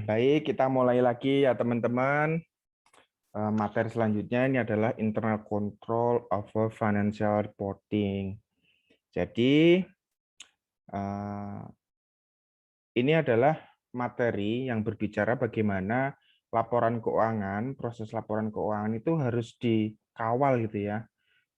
Baik, kita mulai lagi ya teman-teman. Materi selanjutnya ini adalah internal control over financial reporting. Jadi eh, ini adalah materi yang berbicara bagaimana laporan keuangan, proses laporan keuangan itu harus dikawal gitu ya.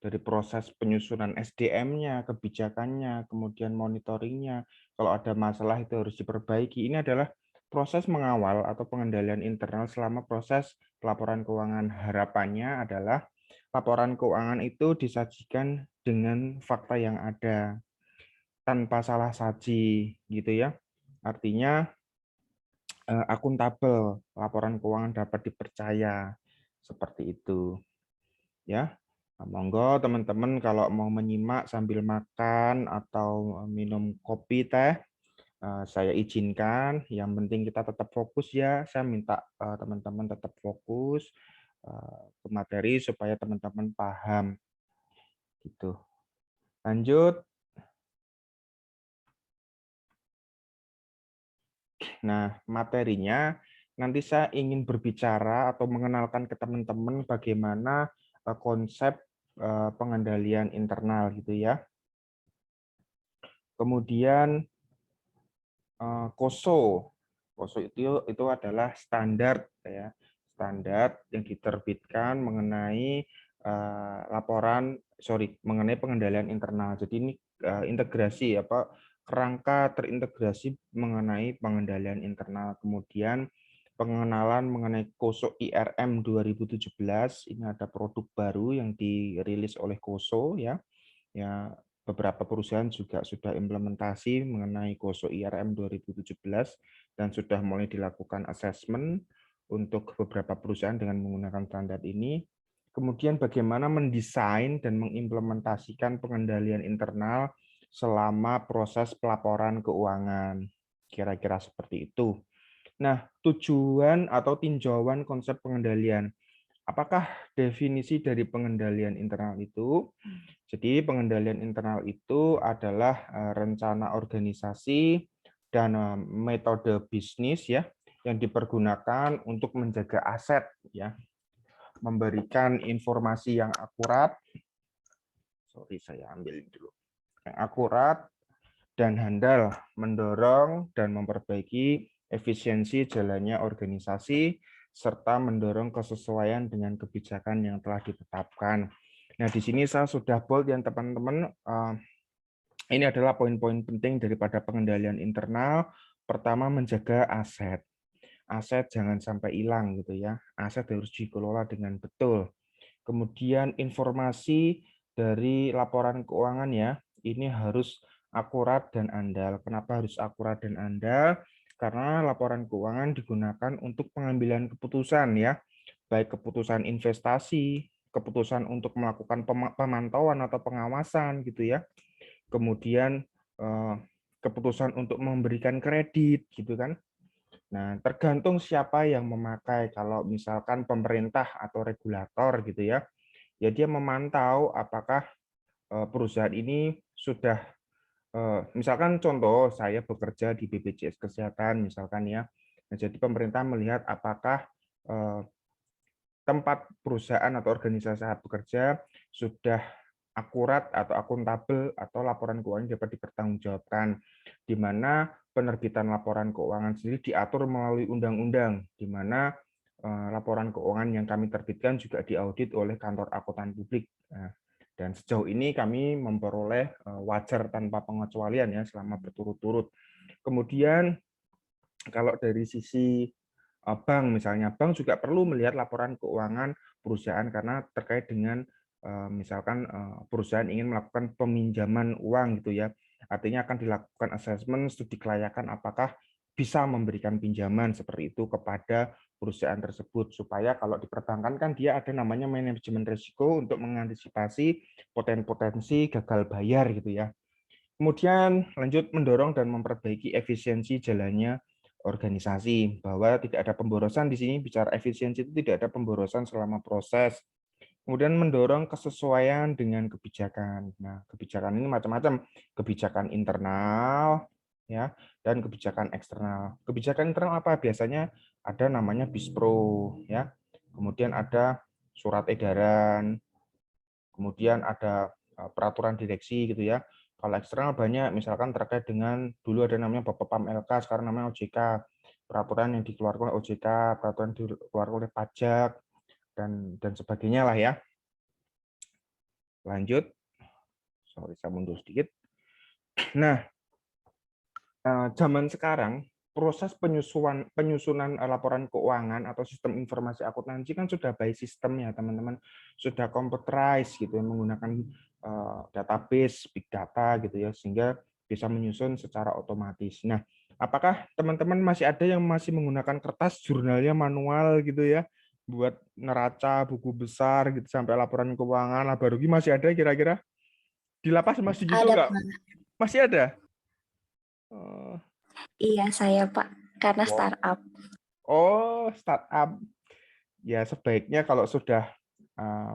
Dari proses penyusunan SDM-nya, kebijakannya, kemudian monitoringnya. Kalau ada masalah itu harus diperbaiki. Ini adalah proses mengawal atau pengendalian internal selama proses pelaporan keuangan. Harapannya adalah laporan keuangan itu disajikan dengan fakta yang ada, tanpa salah saji, gitu ya. Artinya akuntabel, laporan keuangan dapat dipercaya, seperti itu. Ya, monggo teman-teman kalau mau menyimak sambil makan atau minum kopi teh, saya izinkan. Yang penting kita tetap fokus ya. Saya minta teman-teman tetap fokus ke materi supaya teman-teman paham. Gitu. Lanjut. Nah, materinya nanti saya ingin berbicara atau mengenalkan ke teman-teman bagaimana konsep pengendalian internal gitu ya. Kemudian KOSO. KOSO itu adalah standar ya, standar yang diterbitkan mengenai mengenai pengendalian internal. Jadi ini integrasi apa kerangka terintegrasi mengenai pengendalian internal. Kemudian pengenalan mengenai KOSO IRM 2017, ini ada produk baru yang dirilis oleh KOSO ya. Ya, beberapa perusahaan juga sudah implementasi mengenai KOSO IRM 2017 dan sudah mulai dilakukan assessment untuk beberapa perusahaan dengan menggunakan standar ini. Kemudian bagaimana mendesain dan mengimplementasikan pengendalian internal selama proses pelaporan keuangan. Kira-kira seperti itu. Nah, tujuan atau tinjauan konsep pengendalian. Apakah definisi dari pengendalian internal itu? Jadi pengendalian internal itu adalah rencana organisasi dan metode bisnis ya yang dipergunakan untuk menjaga aset ya, memberikan informasi yang akurat. Sorry, saya ambil dulu. Yang akurat dan handal, mendorong dan memperbaiki efisiensi jalannya organisasi serta mendorong kesesuaian dengan kebijakan yang telah ditetapkan. Nah, di sini saya sudah bold yang teman-teman. Ini adalah poin-poin penting daripada pengendalian internal. Pertama, menjaga aset. Aset jangan sampai hilang gitu ya. Aset harus dikelola dengan betul. Kemudian informasi dari laporan keuangan ya, ini harus akurat dan andal. Kenapa harus akurat dan andal? Karena laporan keuangan digunakan untuk pengambilan keputusan ya, baik keputusan investasi, keputusan untuk melakukan pemantauan atau pengawasan gitu ya. Kemudian keputusan untuk memberikan kredit gitu kan. Nah, tergantung siapa yang memakai. Kalau misalkan pemerintah atau regulator gitu ya, ya dia memantau apakah perusahaan ini sudah misalkan contoh saya bekerja di BPJS Kesehatan misalkan ya. Nah, jadi pemerintah melihat apakah tempat perusahaan atau organisasi saya bekerja sudah akurat atau akuntabel atau laporan keuangan dapat dipertanggungjawabkan, di mana penerbitan laporan keuangan sendiri diatur melalui undang-undang, di mana laporan keuangan yang kami terbitkan juga diaudit oleh kantor akuntan publik. Dan sejauh ini kami memperoleh wajar tanpa pengecualian ya selama berturut-turut. Kemudian kalau dari sisi bank misalnya, bank juga perlu melihat laporan keuangan perusahaan karena terkait dengan misalkan perusahaan ingin melakukan peminjaman uang gitu ya. Artinya akan dilakukan assessment studi kelayakan apakah bisa memberikan pinjaman seperti itu kepada perusahaan tersebut supaya kalau di perbankan kan dia ada namanya manajemen risiko untuk mengantisipasi potensi gagal bayar gitu ya. Kemudian lanjut mendorong dan memperbaiki efisiensi jalannya organisasi, bahwa tidak ada pemborosan di sini. Bicara efisiensi itu tidak ada pemborosan selama proses. Kemudian mendorong kesesuaian dengan kebijakan. Nah, kebijakan ini macam-macam. Kebijakan internal ya, dan kebijakan eksternal. Kebijakan internal apa? Biasanya ada namanya BISPRO, ya. Kemudian ada surat edaran, kemudian ada peraturan direksi gitu ya. Kalau eksternal banyak, misalkan terkait dengan dulu ada namanya Bapepam LK, sekarang namanya OJK. Peraturan yang dikeluarkan oleh OJK, peraturan yang dikeluarkan oleh pajak, dan sebagainya lah ya. Lanjut. Sorry, saya mundur sedikit. Nah, zaman sekarang proses penyusunan laporan keuangan atau sistem informasi akuntansi kan sudah by system ya teman-teman, sudah computerized gitu ya, menggunakan database big data gitu ya, sehingga bisa menyusun secara otomatis. Nah, apakah teman-teman masih ada yang masih menggunakan kertas, jurnalnya manual gitu ya, buat neraca buku besar gitu sampai laporan keuangan laba rugi, masih ada kira-kira? Di lapas masih gitu Ada, nggak? Pak. Masih ada? Oh, Iya, saya, Pak. Karena wow. startup. Oh, startup. Ya, sebaiknya kalau sudah eh,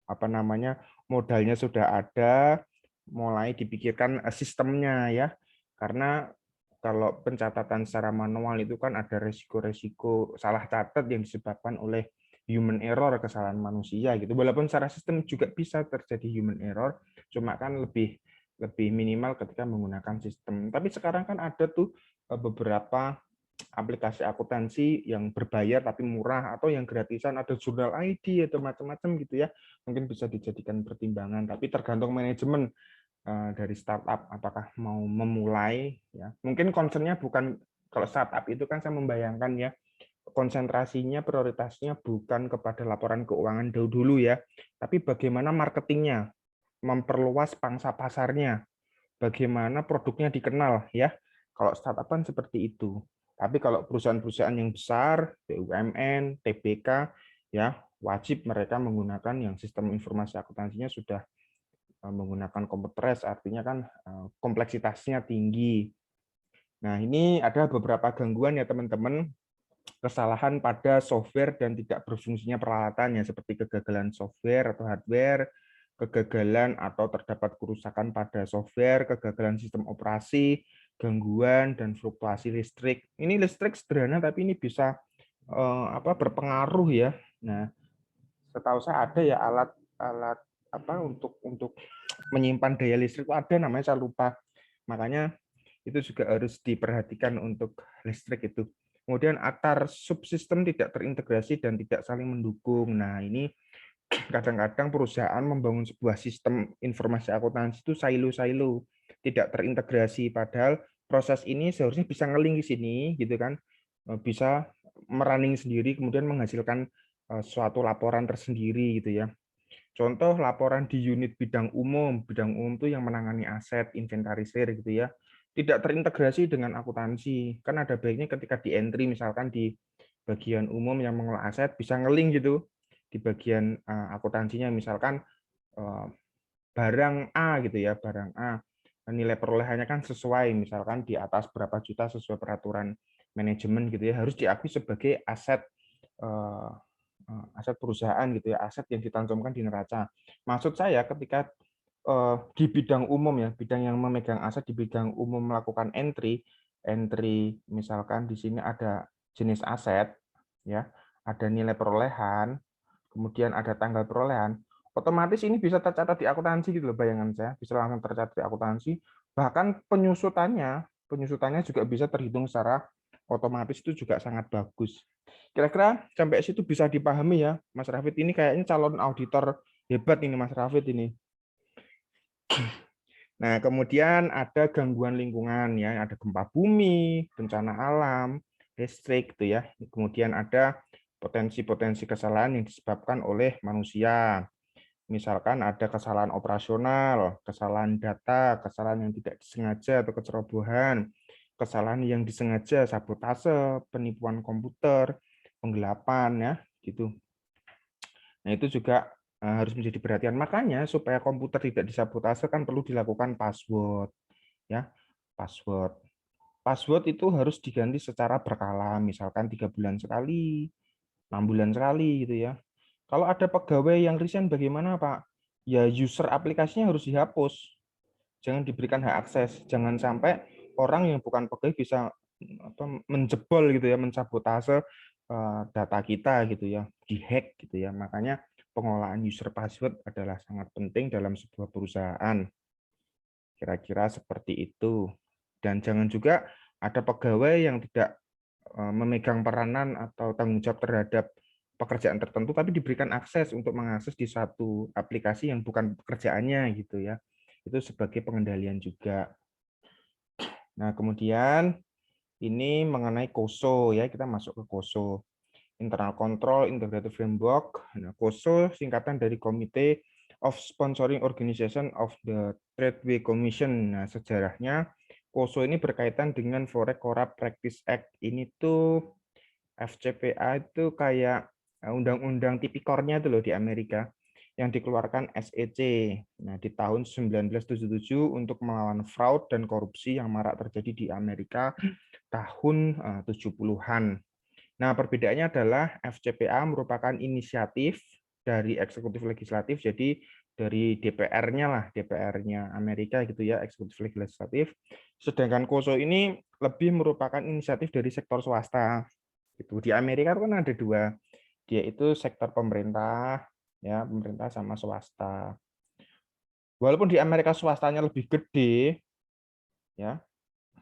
apa namanya, modalnya sudah ada, mulai dipikirkan sistemnya ya. Karena kalau pencatatan secara manual itu kan ada resiko-resiko salah catat yang disebabkan oleh human error, kesalahan manusia gitu. Walaupun secara sistem juga bisa terjadi human error, cuma kan lebih lebih minimal ketika menggunakan sistem. Tapi sekarang kan ada tuh beberapa aplikasi akuntansi yang berbayar tapi murah, atau yang gratisan, ada jurnal ID atau macam-macam gitu ya, mungkin bisa dijadikan pertimbangan, tapi tergantung manajemen dari startup apakah mau memulai ya. Mungkin concernnya bukan, kalau startup itu kan saya membayangkan ya, konsentrasinya prioritasnya bukan kepada laporan keuangan dulu ya, tapi bagaimana marketingnya, memperluas pangsa pasarnya, bagaimana produknya dikenal ya. Kalau startup kan seperti itu. Tapi kalau perusahaan-perusahaan yang besar, BUMN, TBK, ya wajib mereka menggunakan yang sistem informasi akuntansinya sudah menggunakan komputerized, artinya kan kompleksitasnya tinggi. Nah, ini ada beberapa gangguan ya teman-teman, kesalahan pada software dan tidak berfungsinya peralatannya, seperti kegagalan software atau hardware, kegagalan atau terdapat kerusakan pada software, kegagalan sistem operasi, gangguan dan fluktuasi listrik. Ini listrik sederhana tapi ini bisa berpengaruh ya. Nah, setahu saya ada ya alat apa untuk menyimpan daya listrik, itu ada namanya, saya lupa. Makanya itu juga harus diperhatikan untuk listrik itu. Kemudian antar subsistem tidak terintegrasi dan tidak saling mendukung. Nah, ini kadang-kadang perusahaan membangun sebuah sistem informasi akuntansi itu silo-silo, tidak terintegrasi, padahal proses ini seharusnya bisa ngeling di sini gitu kan, bisa merunning sendiri, kemudian menghasilkan suatu laporan tersendiri gitu ya. Contoh laporan di unit bidang umum itu yang menangani aset, inventarisir gitu ya, tidak terintegrasi dengan akuntansi. Kan ada baiknya ketika di entry, misalkan di bagian umum yang mengelola aset, bisa ngeling gitu di bagian akuntansinya, misalkan barang A gitu ya, barang A, nilai perolehannya kan sesuai, misalkan di atas berapa juta sesuai peraturan manajemen gitu ya, harus diakui sebagai aset aset perusahaan gitu ya, aset yang ditanamkan di neraca. Maksud saya ketika di bidang umum ya, bidang yang memegang aset di bidang umum melakukan entry misalkan di sini ada jenis aset ya, ada nilai perolehan, kemudian ada tanggal perolehan, otomatis ini bisa tercatat di akuntansi gitu loh, bayangan saya bisa langsung tercatat di akuntansi, bahkan penyusutannya juga bisa terhitung secara otomatis, itu juga sangat bagus. Kira-kira sampai situ bisa dipahami ya, Mas Rafid, ini kayaknya calon auditor hebat ini Mas Rafid ini. Nah, kemudian ada gangguan lingkungan ya, ada gempa bumi, bencana alam, listrik gitu ya. Kemudian ada potensi-potensi kesalahan yang disebabkan oleh manusia. Misalkan ada kesalahan operasional, kesalahan data, kesalahan yang tidak disengaja atau kecerobohan, kesalahan yang disengaja, sabotase, penipuan komputer, penggelapan ya, gitu. Nah, itu juga harus menjadi perhatian. Makanya supaya komputer tidak disabotase kan perlu dilakukan password ya. Password. Password itu harus diganti secara berkala, misalkan 3 bulan sekali, 6 bulan sekali gitu ya. Kalau ada pegawai yang resign bagaimana, Pak? Ya user aplikasinya harus dihapus. Jangan diberikan hak akses. Jangan sampai orang yang bukan pegawai bisa menjebol gitu ya, mensabotase data kita gitu ya, dihack gitu ya. Makanya pengelolaan user password adalah sangat penting dalam sebuah perusahaan. Kira-kira seperti itu. Dan jangan juga ada pegawai yang tidak memegang peranan atau tanggung jawab terhadap pekerjaan tertentu, tapi diberikan akses untuk mengakses di satu aplikasi yang bukan pekerjaannya gitu ya. Itu sebagai pengendalian juga. Nah, kemudian ini mengenai COSO ya, kita masuk ke COSO. Internal Control Integrated Framework. Nah, COSO singkatan dari Committee of Sponsoring Organization of the Tradeway Commission. Nah, sejarahnya COSO ini berkaitan dengan Forex Corrupt Practice Act. Ini tuh FCPA itu kayak undang-undang tipikornya itu loh di Amerika yang dikeluarkan SEC. Nah, di tahun 1977 untuk melawan fraud dan korupsi yang marak terjadi di Amerika tahun 70-an. Nah, perbedaannya adalah FCPA merupakan inisiatif dari eksekutif legislatif, jadi dari DPR-nya lah, DPR-nya Amerika gitu ya, eksekutif legislatif. Sedangkan COSO ini lebih merupakan inisiatif dari sektor swasta. Gitu. Di Amerika kan ada dua, dia itu sektor pemerintah, ya pemerintah sama swasta. Walaupun di Amerika swastanya lebih gede, ya,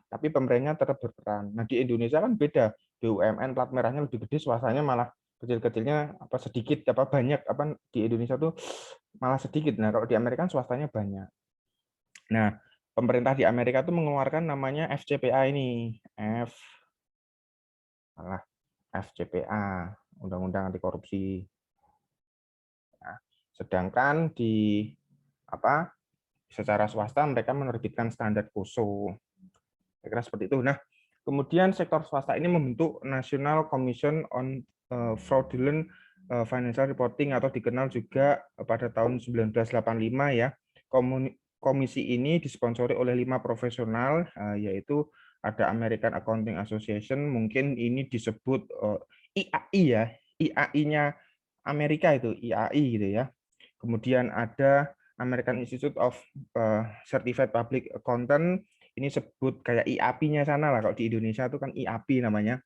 tapi pemerintahnya tetap berperan. Nah, di Indonesia kan beda. BUMN plat merahnya lebih gede, swastanya malah kecil-kecilnya apa sedikit apa banyak apa di Indonesia tuh malah sedikit. Nah, kalau di Amerika kan swastanya banyak. Nah, pemerintah di Amerika tuh mengeluarkan namanya FCPA ini. FCPA, Undang-Undang Anti Korupsi. Nah, sedangkan di apa secara swasta mereka menerbitkan standar COSO. Kira-kira seperti itu. Nah, kemudian sektor swasta ini membentuk National Commission on Fraudulent Financial Reporting atau dikenal juga pada tahun 1985 ya. Komisi ini disponsori oleh 5 profesional, yaitu ada American Accounting Association, mungkin ini disebut IAI ya, IAI-nya Amerika itu, IAI gitu ya. Kemudian ada American Institute of Certified Public Accountant, ini sebut kayak IAP-nya sana lah, kalau di Indonesia itu kan IAP namanya.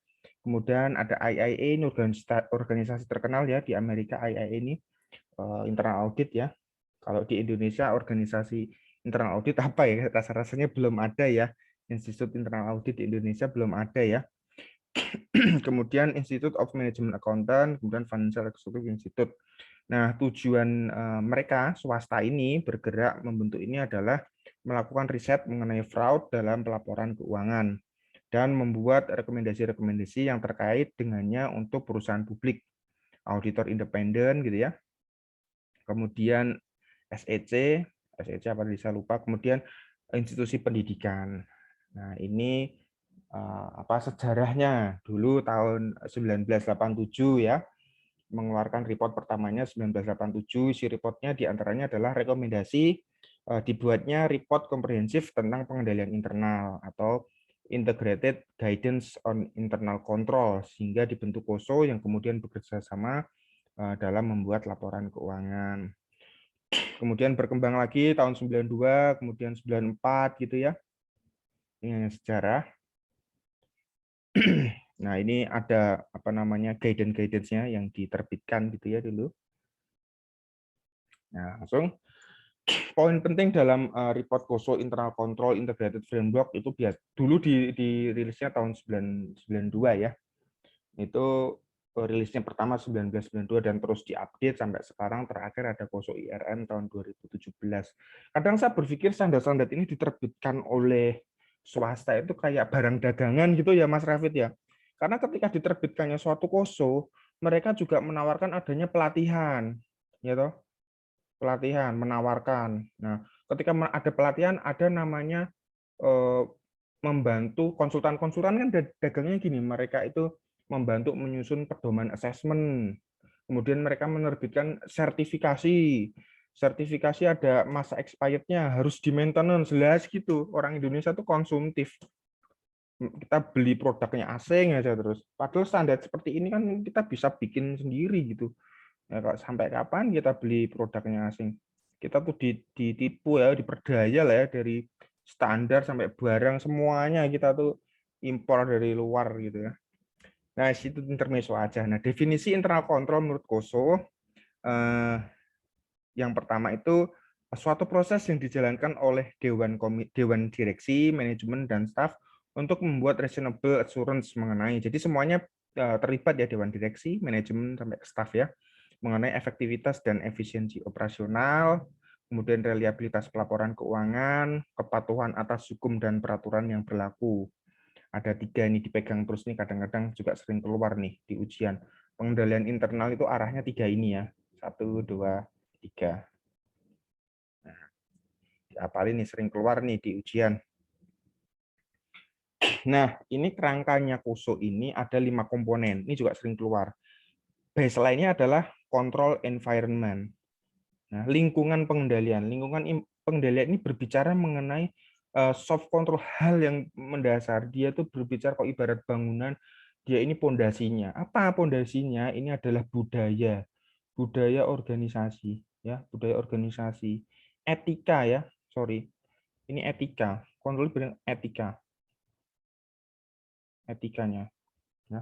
Kemudian ada IIA, ini organisasi terkenal ya di Amerika, IIA ini internal audit ya. Kalau di Indonesia organisasi internal audit apa ya? Rasa-rasanya belum ada ya. Institut Internal Audit di Indonesia belum ada ya. Kemudian Institute of Management Accountant, kemudian Financial Executive Institute. Nah, tujuan mereka swasta ini bergerak membentuk ini adalah melakukan riset mengenai fraud dalam pelaporan keuangan dan membuat rekomendasi-rekomendasi yang terkait dengannya untuk perusahaan publik, auditor independen gitu ya. Kemudian SEC apa bisa lupa, kemudian institusi pendidikan. Nah, ini apa sejarahnya dulu tahun 1987 ya, mengeluarkan report pertamanya 1987. Isi reportnya diantaranya adalah rekomendasi dibuatnya report komprehensif tentang pengendalian internal atau Integrated Guidance on Internal Control, sehingga dibentuk COSO yang kemudian bekerja sama dalam membuat laporan keuangan. Kemudian berkembang lagi tahun 92, kemudian 94 gitu ya. Ini sejarah. Nah, ini ada apa namanya guidance-nya yang diterbitkan gitu ya dulu. Nah, langsung poin penting dalam report COSO Internal Control Integrated Framework itu dulu dirilisnya tahun 1992 ya. Itu rilisnya pertama 1992 dan terus diupdate sampai sekarang, terakhir ada COSO IRM tahun 2017. Kadang saya berpikir standar-standar ini diterbitkan oleh swasta itu kayak barang dagangan gitu ya Mas Rafid ya. Karena ketika diterbitkannya suatu COSO, mereka juga menawarkan adanya pelatihan, ya toh? Pelatihan, menawarkan. Nah, ketika ada pelatihan, ada namanya membantu konsultan-konsultan kan dagangnya gini, mereka itu membantu menyusun pedoman asesmen. Kemudian mereka menerbitkan sertifikasi. Sertifikasi ada masa expirednya, harus di maintenance, jelas gitu. Orang Indonesia tuh konsumtif. Kita beli produknya asing aja terus. Padahal standar seperti ini kan kita bisa bikin sendiri gitu. Ya, sampai kapan kita beli produknya asing? Kita tuh ditipu ya, diperdaya lah ya dari standar sampai barang semuanya kita tuh impor dari luar gitu ya. Nah, itu intermezzo aja. Nah, definisi internal control menurut Koso yang pertama itu suatu proses yang dijalankan oleh dewan direksi, manajemen dan staf untuk membuat reasonable assurance mengenai. Jadi semuanya terlibat ya, dewan direksi, manajemen sampai staf ya, mengenai efektivitas dan efisiensi operasional, kemudian reliabilitas pelaporan keuangan, kepatuhan atas hukum dan peraturan yang berlaku. Ada 3 ini dipegang terus nih, kadang-kadang juga sering keluar nih di ujian. Pengendalian internal itu arahnya 3 ini ya. 1, 2, 3. Nah, diapalin nih, sering keluar nih di ujian. Nah, ini kerangkanya Koso ini ada 5 komponen. Ini juga sering keluar. Baseline-nya adalah control environment. Nah, lingkungan pengendalian. Lingkungan pengendalian ini berbicara mengenai soft control, hal yang mendasar. Dia tuh berbicara kok ibarat bangunan, dia ini pondasinya. Apa pondasinya? Ini adalah budaya. Budaya organisasi, ya, budaya organisasi. Etika ya, sorry. Ini etika. Kontrol bilang etika. Etikanya, ya.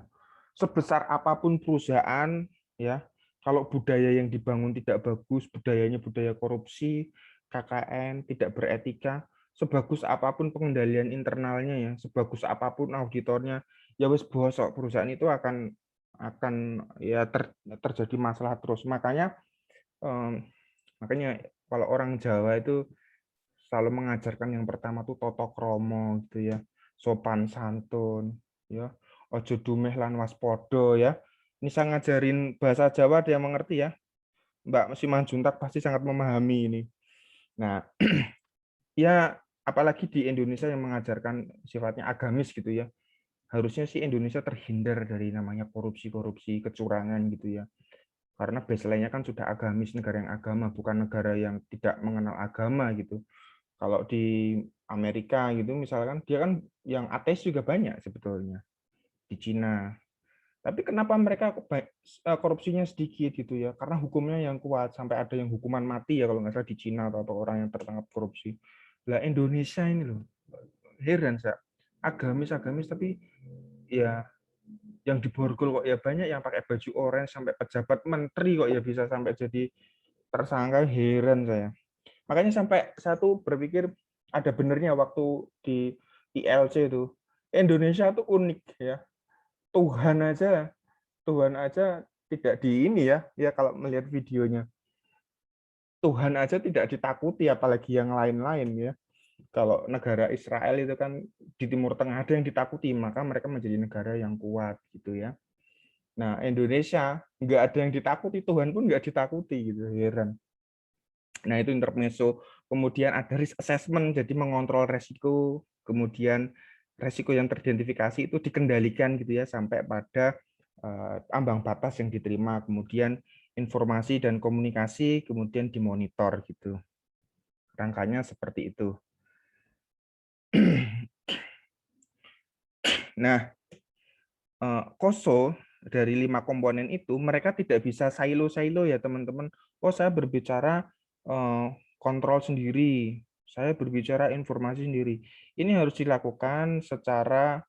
Sebesar apapun perusahaan, ya, kalau budaya yang dibangun tidak bagus, budayanya budaya korupsi, KKN, tidak beretika, sebagus apapun pengendalian internalnya ya, sebagus apapun auditornya, ya wis bosok, perusahaan itu akan ya terjadi masalah terus. Makanya kalau orang Jawa itu selalu mengajarkan yang pertama tuh toto kromo gitu ya, sopan santun ya, ojo dumeh lan waspodo ya. Ini saya ngajarin bahasa Jawa, dia mengerti ya. Mbak Simanjuntak pasti sangat memahami ini. Nah, ya apalagi di Indonesia yang mengajarkan sifatnya agamis gitu ya. Harusnya sih Indonesia terhindar dari namanya korupsi-korupsi, kecurangan gitu ya. Karena baseline-nya kan sudah agamis, negara yang agama, bukan negara yang tidak mengenal agama gitu. Kalau di Amerika gitu misalkan, dia kan yang ateis juga banyak sebetulnya. Di Cina. Tapi kenapa mereka korupsinya sedikit gitu ya? Karena hukumnya yang kuat, sampai ada yang hukuman mati ya kalau nggak salah di Cina, atau orang yang tertangkap korupsi. Lah Indonesia ini loh, heran saya. Agamis tapi ya yang diborgol kok ya banyak, yang pakai baju orange sampai pejabat menteri kok ya bisa sampai jadi tersangka, heran saya. Makanya sampai satu berpikir ada benernya waktu di ILC itu, Indonesia tuh unik ya. Tuhan aja tidak di ini ya, ya kalau melihat videonya. Tuhan aja tidak ditakuti, apalagi yang lain-lain ya. Kalau negara Israel itu kan di Timur Tengah ada yang ditakuti, maka mereka menjadi negara yang kuat gitu ya. Nah, Indonesia nggak ada yang ditakuti, Tuhan pun nggak ditakuti gitu, heran. Nah, itu intermezzo. Kemudian ada risk assessment, jadi mengontrol resiko, kemudian resiko yang teridentifikasi itu dikendalikan gitu ya sampai pada ambang batas yang diterima, kemudian informasi dan komunikasi kemudian dimonitor gitu. Rangkanya seperti itu. Nah, KOSO dari 5 komponen itu mereka tidak bisa silo-silo ya teman-teman. Oh, saya berbicara kontrol sendiri, saya berbicara informasi sendiri. Ini harus dilakukan secara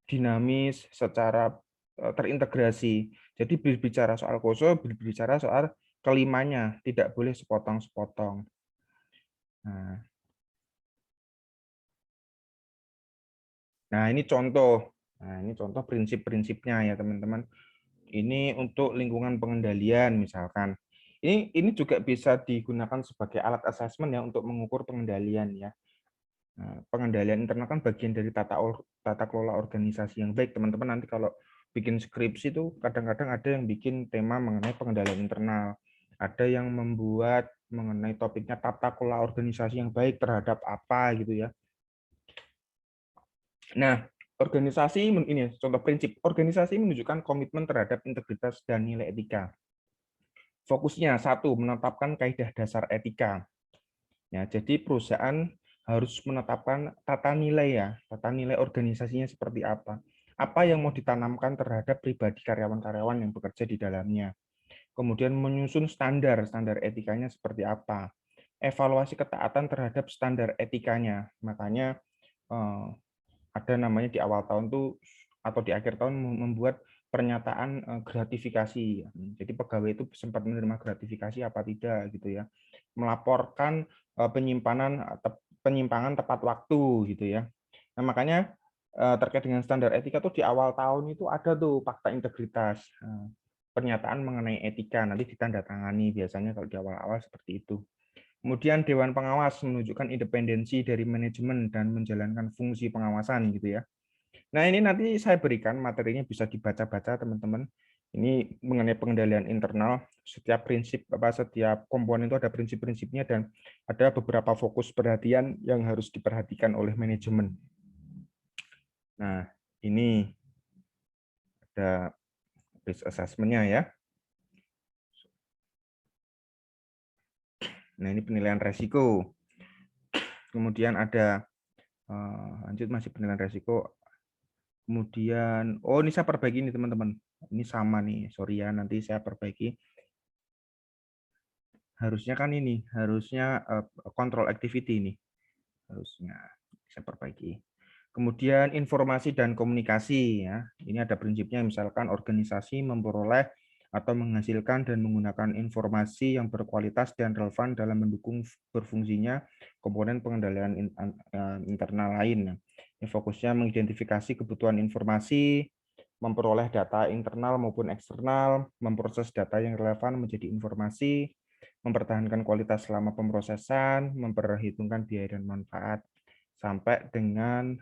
dinamis, secara terintegrasi. Jadi berbicara soal KOSO, berbicara soal kelimanya, tidak boleh sepotong-sepotong. Nah, ini contoh. Nah, ini contoh prinsip-prinsipnya ya, teman-teman. Ini untuk lingkungan pengendalian misalkan. Ini juga bisa digunakan sebagai alat assessment ya untuk mengukur pengendalian ya. Nah, pengendalian internal kan bagian dari tata kelola organisasi yang baik, teman-teman. Nanti kalau bikin skripsi itu kadang-kadang ada yang bikin tema mengenai pengendalian internal. Ada yang membuat mengenai topiknya tata kelola organisasi yang baik terhadap apa gitu ya. Nah, organisasi ini contoh prinsip. Organisasi menunjukkan komitmen terhadap integritas dan nilai etika. Fokusnya satu, menetapkan kaidah dasar etika. Ya, jadi perusahaan harus menetapkan tata nilai ya, tata nilai organisasinya seperti apa. Apa yang mau ditanamkan terhadap pribadi karyawan-karyawan yang bekerja di dalamnya. Kemudian menyusun standar etikanya seperti apa. evaluasi ketaatan terhadap standar etikanya. Makanya ada namanya di awal tahun tuh atau di akhir tahun membuat pernyataan gratifikasi. Jadi pegawai itu sempat menerima gratifikasi apa tidak gitu ya. Melaporkan penyimpangan tepat waktu gitu ya. Nah, makanya terkait dengan standar etika tuh di awal tahun itu ada tuh fakta integritas. Pernyataan mengenai etika nanti ditandatangani biasanya kalau di awal-awal seperti itu. Kemudian Dewan Pengawas menunjukkan independensi dari manajemen dan menjalankan fungsi pengawasan gitu ya. Nah, ini nanti saya berikan materinya bisa dibaca-baca teman-teman. Ini mengenai pengendalian internal, setiap komponen itu ada prinsip-prinsipnya dan ada beberapa fokus perhatian yang harus diperhatikan oleh manajemen. Nah, ini ada risk assessment-nya ya. Nah, ini penilaian resiko. Kemudian ada lanjut masih penilaian resiko. Kemudian, ini saya perbaiki ini teman-teman. Ini sama nih, sorry ya, nanti saya perbaiki. Harusnya kan ini, harusnya control activity ini. Harusnya saya perbaiki. Kemudian informasi dan komunikasi ya. Ini ada prinsipnya misalkan organisasi memperoleh atau menghasilkan dan menggunakan informasi yang berkualitas dan relevan dalam mendukung berfungsinya komponen pengendalian internal lain. Ini fokusnya mengidentifikasi kebutuhan informasi, memperoleh data internal maupun eksternal, memproses data yang relevan menjadi informasi, mempertahankan kualitas selama pemrosesan, memperhitungkan biaya dan manfaat, sampai dengan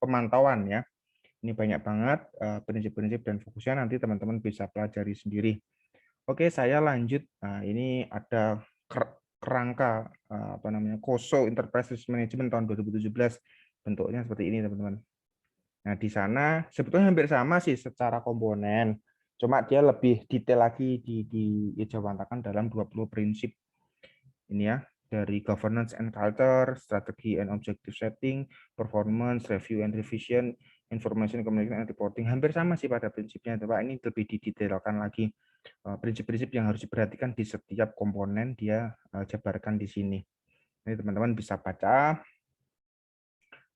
pemantauan ya. Ini banyak banget prinsip-prinsip dan fokusnya nanti teman-teman bisa pelajari sendiri. Oke, saya lanjut. Nah, ini ada kerangka COSO Enterprise Risk Management tahun 2017. Bentuknya seperti ini, teman-teman. Nah, di sana sebetulnya hampir sama sih secara komponen. Cuma dia lebih detail lagi dijawantakan dalam 20 prinsip. Ini ya, dari governance and culture, strategi and objective setting, performance, review and revision, information, communication and reporting. Hampir sama sih pada prinsipnya. Coba ini lebih didetailkan lagi. Prinsip-prinsip yang harus diperhatikan di setiap komponen dia jabarkan di sini. Ini teman-teman bisa baca.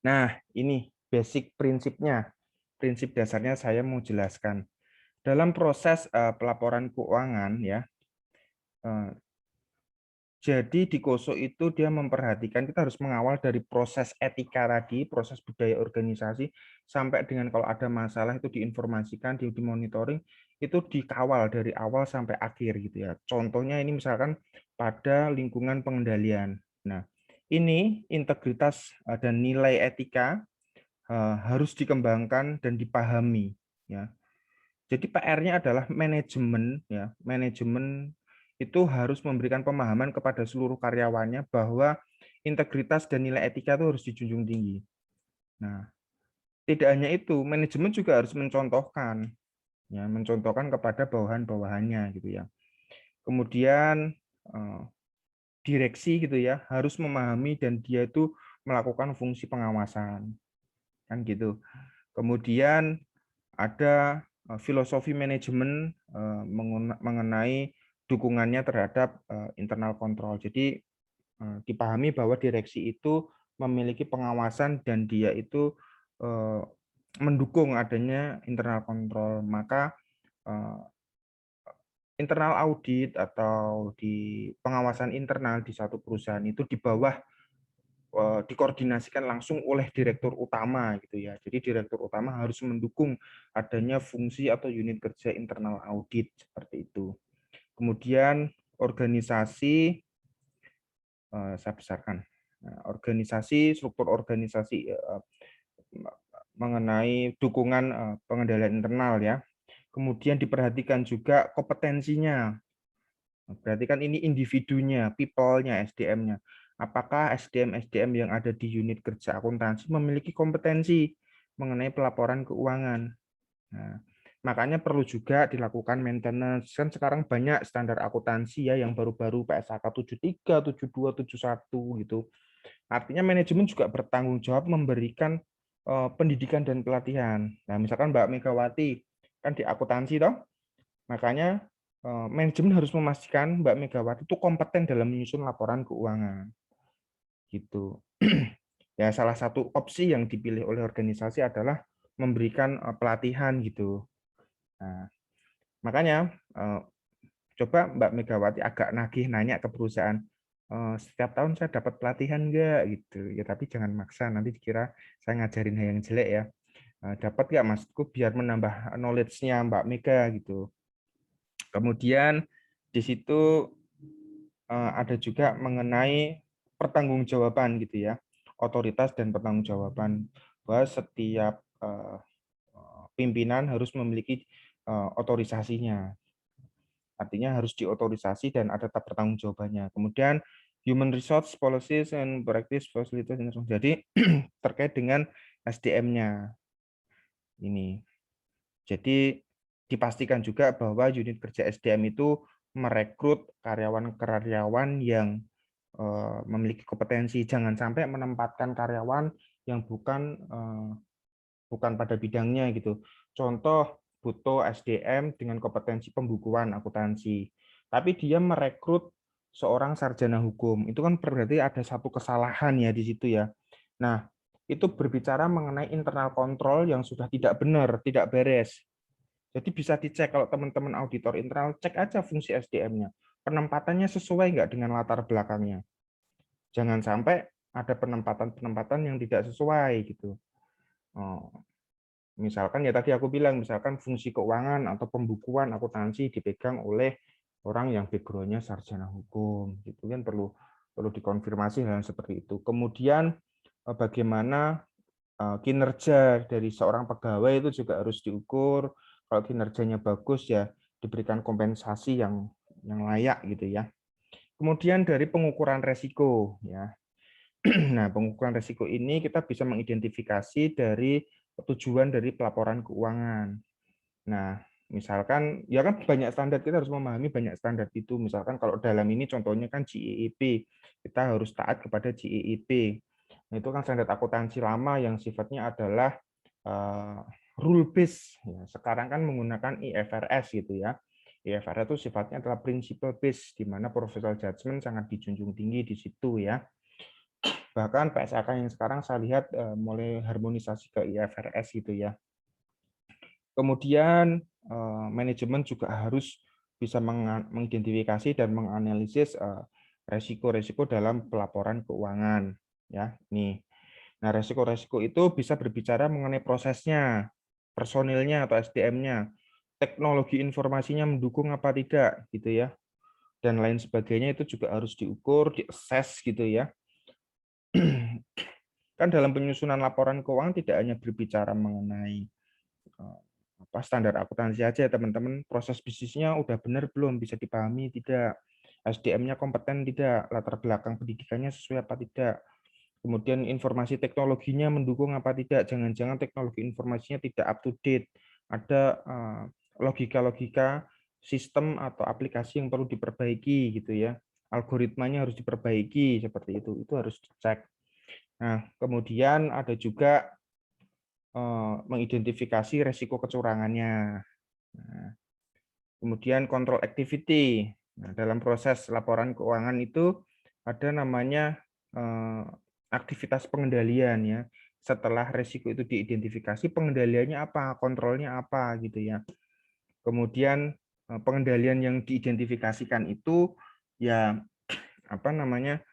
Nah, ini basic prinsipnya. Prinsip dasarnya saya mau jelaskan. Dalam proses pelaporan keuangan ya, jadi di COSO itu dia memperhatikan, kita harus mengawal dari proses etika tadi, proses budaya organisasi, sampai dengan kalau ada masalah itu diinformasikan, dimonitoring, itu dikawal dari awal sampai akhir gitu ya. Contohnya ini misalkan pada lingkungan pengendalian. Nah, ini integritas dan nilai etika harus dikembangkan dan dipahami ya. Jadi PR-nya adalah manajemen ya, manajemen itu harus memberikan pemahaman kepada seluruh karyawannya bahwa integritas dan nilai etika itu harus dijunjung tinggi. Nah, tidak hanya itu, manajemen juga harus mencontohkan ya, mencontohkan kepada bawahan-bawahannya gitu ya. Kemudian direksi gitu ya, harus memahami dan dia itu melakukan fungsi pengawasan. Kan gitu. Kemudian ada filosofi manajemen mengenai dukungannya terhadap internal control. Jadi dipahami bahwa direksi itu memiliki pengawasan dan dia itu mendukung adanya internal control. Maka internal audit atau di pengawasan internal di satu perusahaan itu di bawah dikoordinasikan langsung oleh direktur utama gitu ya. Jadi direktur utama harus mendukung adanya fungsi atau unit kerja internal audit seperti itu. Kemudian organisasi saya besarkan. Organisasi, struktur organisasi mengenai dukungan pengendalian internal ya. Kemudian diperhatikan juga kompetensinya. Perhatikan ini individunya, people-nya, SDM-nya. Apakah SDM yang ada di unit kerja akuntansi memiliki kompetensi mengenai pelaporan keuangan. Nah, makanya perlu juga dilakukan maintenance. Kan sekarang banyak standar akuntansi ya yang baru-baru PSAK 73, 72, 71 gitu. Artinya manajemen juga bertanggung jawab memberikan pendidikan dan pelatihan. Nah, misalkan Mbak Megawati kan di akuntansi toh. Makanya manajemen harus memastikan Mbak Megawati itu kompeten dalam menyusun laporan keuangan. Gitu. Ya, salah satu opsi yang dipilih oleh organisasi adalah memberikan pelatihan gitu. Nah, makanya coba Mbak Megawati agak nagih nanya ke perusahaan, setiap tahun saya dapat pelatihan enggak gitu. Ya tapi jangan maksa, nanti dikira saya ngajarin hal yang jelek ya. Dapat nggak maksudku biar menambah knowledge-nya Mbak Mega gitu. Kemudian di situ ada juga mengenai pertanggungjawaban gitu ya, otoritas dan pertanggungjawaban, bahwa setiap pimpinan harus memiliki otorisasinya, artinya harus diotorisasi dan ada tahap pertanggungjawabannya. Kemudian human resource policies and practice facilities, jadi terkait dengan SDM-nya ini. Jadi dipastikan juga bahwa unit kerja SDM itu merekrut karyawan-karyawan yang memiliki kompetensi. Jangan sampai menempatkan karyawan yang bukan pada bidangnya gitu. Contoh butuh SDM dengan kompetensi pembukuan akuntansi, tapi dia merekrut seorang sarjana hukum. Itu kan berarti ada satu kesalahan ya di situ ya. Nah, itu berbicara mengenai internal kontrol yang sudah tidak benar, tidak beres. Jadi bisa dicek kalau teman-teman auditor internal, cek aja fungsi SDM-nya. Penempatannya sesuai nggak dengan latar belakangnya. Jangan sampai ada penempatan-penempatan yang tidak sesuai gitu. Misalkan ya tadi aku bilang, misalkan fungsi keuangan atau pembukuan akuntansi dipegang oleh orang yang background-nya sarjana hukum, gitu kan perlu dikonfirmasi hal seperti itu. Kemudian bagaimana kinerja dari seorang pegawai itu juga harus diukur. Kalau kinerjanya bagus ya diberikan kompensasi yang layak gitu ya. Kemudian dari pengukuran resiko ya. Nah, pengukuran resiko ini kita bisa mengidentifikasi dari tujuan dari pelaporan keuangan. Nah, misalkan ya kan banyak standar, kita harus memahami banyak standar itu. Misalkan kalau dalam ini contohnya kan GAAP, kita harus taat kepada GAAP. Nah, itu kan standar akuntansi lama yang sifatnya adalah rule based. Ya, sekarang kan menggunakan IFRS gitu ya. IFRS itu sifatnya adalah principle based, di mana professional judgment sangat dijunjung tinggi di situ ya. Bahkan PSAK yang sekarang saya lihat mulai harmonisasi ke IFRS gitu ya. Kemudian manajemen juga harus bisa mengidentifikasi dan menganalisis resiko-resiko dalam pelaporan keuangan ya. Nih. Nah, resiko-resiko itu bisa berbicara mengenai prosesnya, personilnya atau SDM-nya, teknologi informasinya mendukung apa tidak gitu ya. Dan lain sebagainya itu juga harus diukur, diakses gitu ya. Kan dalam penyusunan laporan keuangan tidak hanya berbicara mengenai standar akuntansi aja ya teman-teman, proses bisnisnya udah benar belum, bisa dipahami tidak, SDM-nya kompeten tidak, latar belakang pendidikannya sesuai apa tidak, kemudian informasi teknologinya mendukung apa tidak, jangan-jangan teknologi informasinya tidak up to date, ada logika-logika sistem atau aplikasi yang perlu diperbaiki gitu ya, algoritmanya harus diperbaiki seperti itu harus dicek. Nah, kemudian ada juga mengidentifikasi resiko kecurangannya. Nah, kemudian kontrol activity. Nah, dalam proses laporan keuangan itu ada namanya aktivitas pengendalian ya. Setelah resiko itu diidentifikasi, pengendaliannya apa, kontrolnya apa gitu ya. Kemudian pengendalian yang diidentifikasikan itu ya apa namanya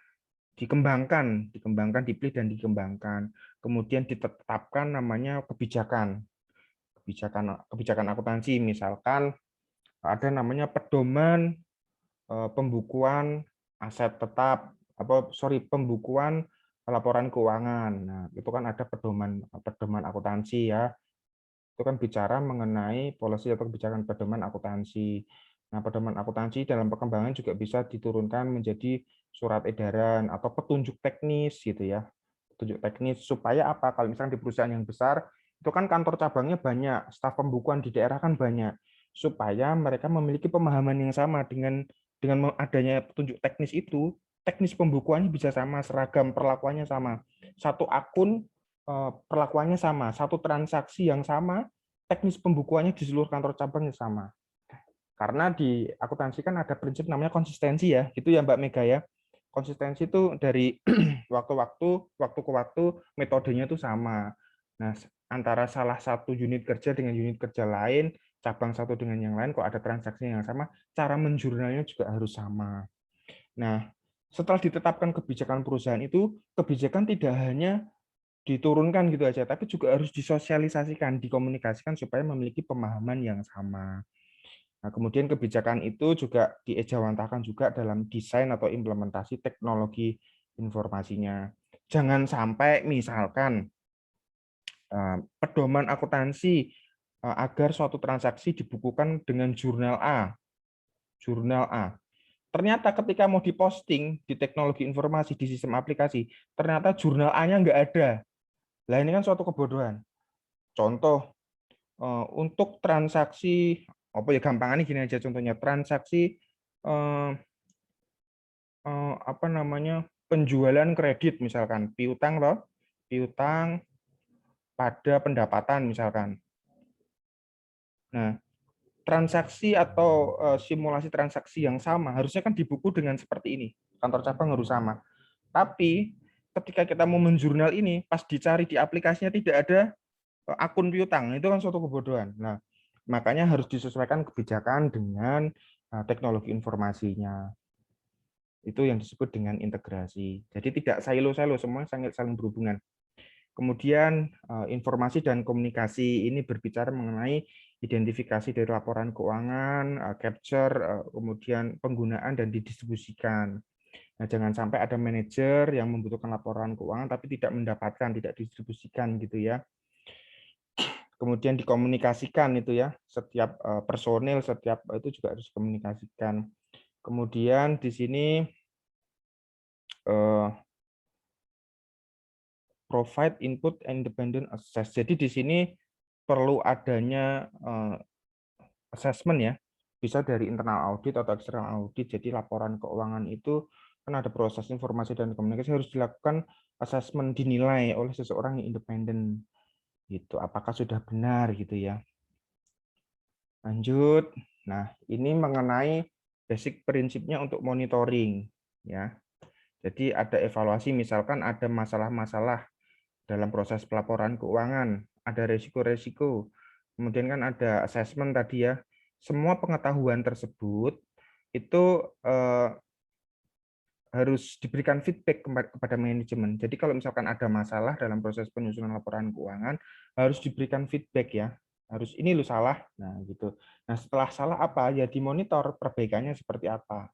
dikembangkan, dipilih dan dikembangkan. Kemudian ditetapkan namanya kebijakan akuntansi, misalkan ada namanya pedoman pembukuan aset tetap pembukuan laporan keuangan. Nah, itu kan ada pedoman akuntansi ya. Itu kan bicara mengenai polisi atau kebijakan pedoman akuntansi. Nah, pedoman akuntansi dalam perkembangan juga bisa diturunkan menjadi surat edaran atau petunjuk teknis gitu ya. Petunjuk teknis supaya apa? Kalau misalnya di perusahaan yang besar itu kan kantor cabangnya banyak, staf pembukuan di daerah kan banyak, supaya mereka memiliki pemahaman yang sama dengan adanya petunjuk teknis itu, teknis pembukuannya bisa sama, seragam, perlakuannya sama. Satu akun perlakuannya sama, satu transaksi yang sama, teknis pembukuannya di seluruh kantor cabangnya sama. Karena di akuntansi kan ada prinsip namanya konsistensi ya, gitu ya Mbak Mega ya. Konsistensi itu dari waktu ke waktu metodenya itu sama. Nah, antara salah satu unit kerja dengan unit kerja lain, cabang satu dengan yang lain, kalau ada transaksi yang sama, cara menjurnalnya juga harus sama. Nah, setelah ditetapkan kebijakan perusahaan itu, kebijakan tidak hanya diturunkan gitu aja, tapi juga harus disosialisasikan, dikomunikasikan supaya memiliki pemahaman yang sama. Nah, kemudian kebijakan itu juga diejawantahkan juga dalam desain atau implementasi teknologi informasinya. Jangan sampai misalkan pedoman akuntansi agar suatu transaksi dibukukan dengan jurnal A, jurnal A. Ternyata ketika mau diposting di teknologi informasi di sistem aplikasi, ternyata jurnal A-nya nggak ada. Lah ini kan suatu kebodohan. Contoh, untuk transaksi, apa ya gampangannya gini aja contohnya, transaksi apa namanya, penjualan kredit misalkan, piutang loh, piutang pada pendapatan misalkan. Nah, transaksi atau simulasi transaksi yang sama harusnya kan dibuku dengan seperti ini. Kantor cabang harus sama. Tapi ketika kita mau menjurnal ini, pas dicari di aplikasinya tidak ada akun piutang, itu kan suatu kebodohan. Nah, makanya harus disesuaikan kebijakan dengan teknologi informasinya. Itu yang disebut dengan integrasi. Jadi tidak silo-silo, semua saling berhubungan. Kemudian informasi dan komunikasi ini berbicara mengenai identifikasi dari laporan keuangan, capture, kemudian penggunaan dan didistribusikan. Nah, jangan sampai ada manajer yang membutuhkan laporan keuangan tapi tidak mendapatkan, tidak didistribusikan gitu ya. Kemudian dikomunikasikan itu ya, setiap personil, setiap itu juga harus dikomunikasikan. Kemudian di sini provide input independent assess. Jadi di sini perlu adanya assessment ya, bisa dari internal audit atau eksternal audit. Jadi laporan keuangan itu kan ada proses informasi dan komunikasi, harus dilakukan assessment, dinilai oleh seseorang yang independen gitu. Apakah sudah benar gitu ya. Lanjut. Nah, ini mengenai basic prinsipnya untuk monitoring ya. Jadi ada evaluasi, misalkan ada masalah-masalah dalam proses pelaporan keuangan, ada resiko-resiko. Kemudian kan ada assessment tadi ya. Semua pengetahuan tersebut itu harus diberikan feedback kepada manajemen. Jadi kalau misalkan ada masalah dalam proses penyusunan laporan keuangan, harus diberikan feedback ya. Harus ini lu salah. Nah, gitu. Nah, setelah salah apa? Ya dimonitor perbaikannya seperti apa.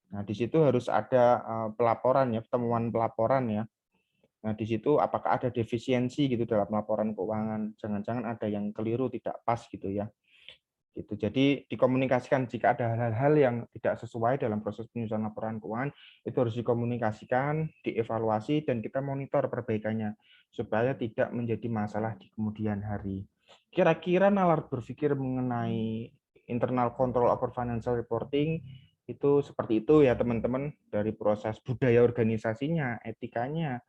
Nah, di situ harus ada pelaporan ya, temuan pelaporan ya. Nah, di situ apakah ada defisiensi gitu dalam laporan keuangan? Jangan-jangan ada yang keliru, tidak pas gitu ya. Gitu. Jadi dikomunikasikan jika ada hal-hal yang tidak sesuai dalam proses penyusunan laporan keuangan, itu harus dikomunikasikan, dievaluasi, dan kita monitor perbaikannya supaya tidak menjadi masalah di kemudian hari. Kira-kira nalar berpikir mengenai internal control over financial reporting itu seperti itu ya teman-teman, dari proses budaya organisasinya, etikanya,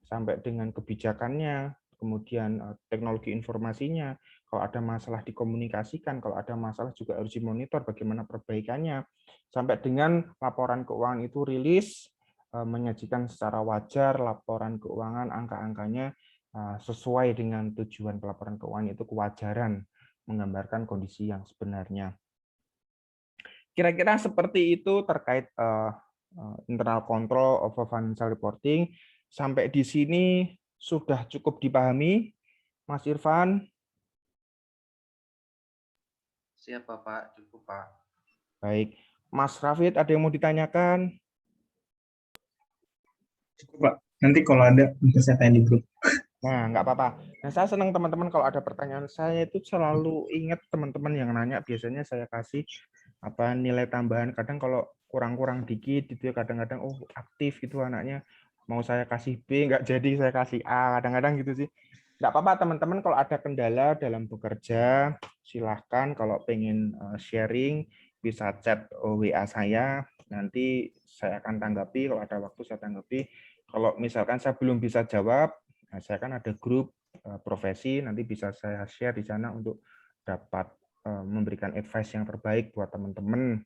sampai dengan kebijakannya, kemudian teknologi informasinya. Kalau ada masalah dikomunikasikan, kalau ada masalah juga harus dimonitor bagaimana perbaikannya, sampai dengan laporan keuangan itu rilis, menyajikan secara wajar laporan keuangan, angka-angkanya sesuai dengan tujuan pelaporan keuangan, itu kewajaran, menggambarkan kondisi yang sebenarnya. Kira-kira seperti itu terkait internal control of financial reporting. Sampai di sini sudah cukup dipahami, Mas Irfan? Siap Pak, cukup Pak. Baik. Mas Rafid, ada yang mau ditanyakan? Cukup Pak. Nanti kalau ada, bisa saya tanya di grup. Nah, nggak apa-apa. Nah, saya senang teman-teman kalau ada pertanyaan. Saya itu selalu ingat teman-teman yang nanya, biasanya saya kasih apa nilai tambahan. Kadang kalau kurang-kurang dikit gitu ya, kadang-kadang oh aktif gitu anaknya, mau saya kasih B nggak jadi saya kasih A, kadang-kadang gitu sih. Nggak apa-apa teman-teman, kalau ada kendala dalam bekerja silahkan, kalau pengen sharing bisa chat WA saya, nanti saya akan tanggapi, kalau ada waktu saya tanggapi. Kalau misalkan saya belum bisa jawab, nah saya kan ada grup profesi, nanti bisa saya share di sana untuk dapat memberikan advice yang terbaik buat teman-teman.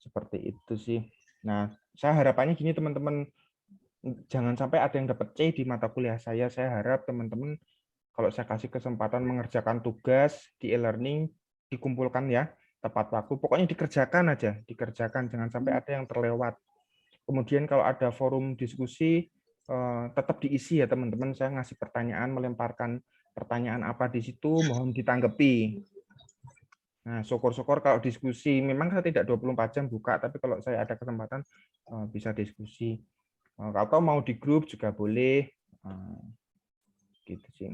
Seperti itu sih. Nah, saya harapannya gini teman-teman, jangan sampai ada yang dapat C di mata kuliah saya. Saya harap teman-teman kalau saya kasih kesempatan mengerjakan tugas di e-learning, dikumpulkan ya, tepat waktu. Pokoknya dikerjakan aja, dikerjakan. Jangan sampai ada yang terlewat. Kemudian kalau ada forum diskusi, tetap diisi ya teman-teman. Saya ngasih pertanyaan, melemparkan pertanyaan apa di situ, mohon ditanggapi. Nah, syukur-syukur kalau diskusi, memang saya tidak 24 jam buka, tapi kalau saya ada kesempatan bisa diskusi. Kalau mau di grup juga boleh. Gitu sih.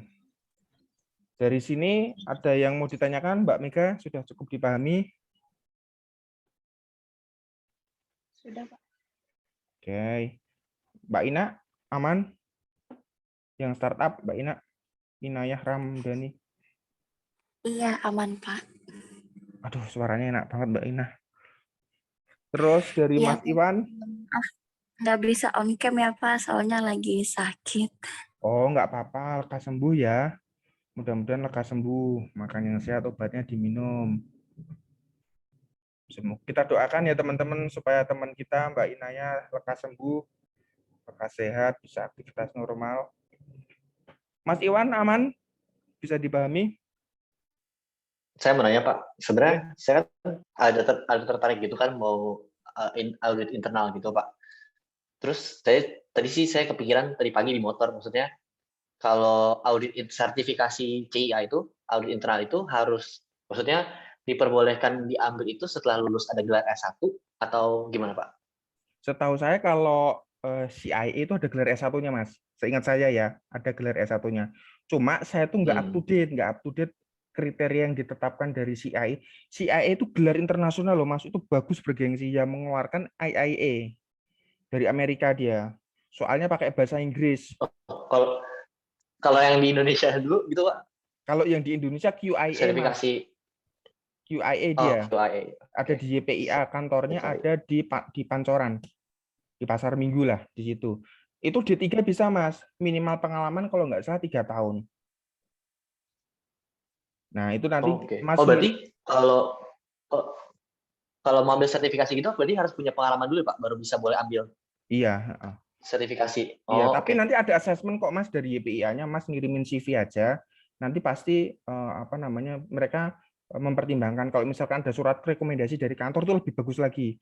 Dari sini ada yang mau ditanyakan, Mbak Mega? Sudah cukup dipahami? Sudah, Pak. Oke. Mbak Ina, aman? Yang startup, Mbak Ina? Inayah Ramdhani. Iya, aman, Pak. Aduh, suaranya enak banget, Mbak Ina. Terus dari Iya, Mas Iwan? nggak bisa on cam ya, Pak, soalnya lagi sakit. Oh, nggak apa-apa, lekas sembuh ya. Mudah-mudahan lekas sembuh. Makan yang sehat, obatnya diminum. Kita doakan ya teman-teman supaya teman kita Mbak Inaya lekas sembuh, lekas sehat, bisa aktivitas normal. Mas Iwan aman? Bisa dipahami? Saya mau nanya Pak, sebenarnya saya kan ada tertarik gitu kan mau audit internal gitu Pak. Terus tadi saya kepikiran tadi pagi di motor, maksudnya kalau audit sertifikasi CIA itu, audit internal itu harus, maksudnya diperbolehkan diambil itu setelah lulus ada gelar S1 atau gimana Pak? Setahu saya kalau CIA itu ada gelar S1-nya, Mas. Seingat saya ya, ada gelar S1-nya. Cuma saya tuh nggak up to date kriteria yang ditetapkan dari CIA. CIA itu gelar internasional loh, Mas. Itu bagus, bergengsi, yang mengeluarkan IIA dari Amerika dia. Soalnya pakai bahasa Inggris. Kalau yang di Indonesia dulu gitu Pak? Kalau yang di Indonesia QIA, sertifikasi QIA dia. QIA. Ada di YPIA, kantornya ada di Pancoran. Di Pasar Minggu lah di situ. Itu D3 bisa, Mas. Minimal pengalaman kalau nggak salah 3 tahun. Nah, itu nanti Mas. Berarti kalau mau ambil sertifikasi gitu berarti harus punya pengalaman dulu Pak, baru bisa boleh ambil. Iya, sertifikasi. Iya, tapi nanti ada assessment kok Mas dari YPIA-nya, Mas ngirimin CV aja. Nanti pasti mereka mempertimbangkan kalau misalkan ada surat rekomendasi dari kantor itu lebih bagus lagi.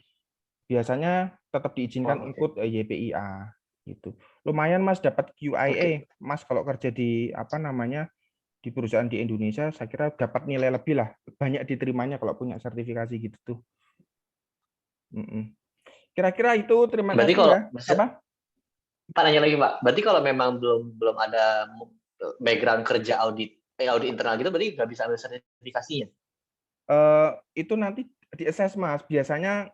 Biasanya tetap diizinkan ikut YPIA gitu. Lumayan Mas dapat QIA. Mas kalau kerja di di perusahaan di Indonesia saya kira dapat nilai lebih lah. Banyak diterimanya kalau punya sertifikasi gitu tuh. Kira-kira itu, terima kasih kalau, ya. Apa? Pak nanya lagi Pak. Berarti kalau memang belum ada background kerja audit internal gitu berarti nggak bisa ambil sertifikasinya? Itu nanti di assess Mas. Biasanya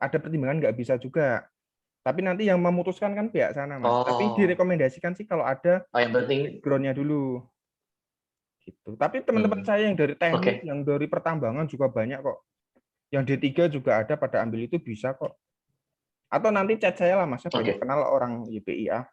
ada pertimbangan nggak bisa juga. Tapi nanti yang memutuskan kan pihak sana Mas. Tapi direkomendasikan sih kalau ada yang penting background-nya dulu. Gitu. Tapi teman-teman saya yang dari teknik, yang dari pertambangan juga banyak kok. Yang D3 juga ada pada ambil itu bisa kok. Atau nanti chat saya lah Mas, saya banyak kenal orang YPIA.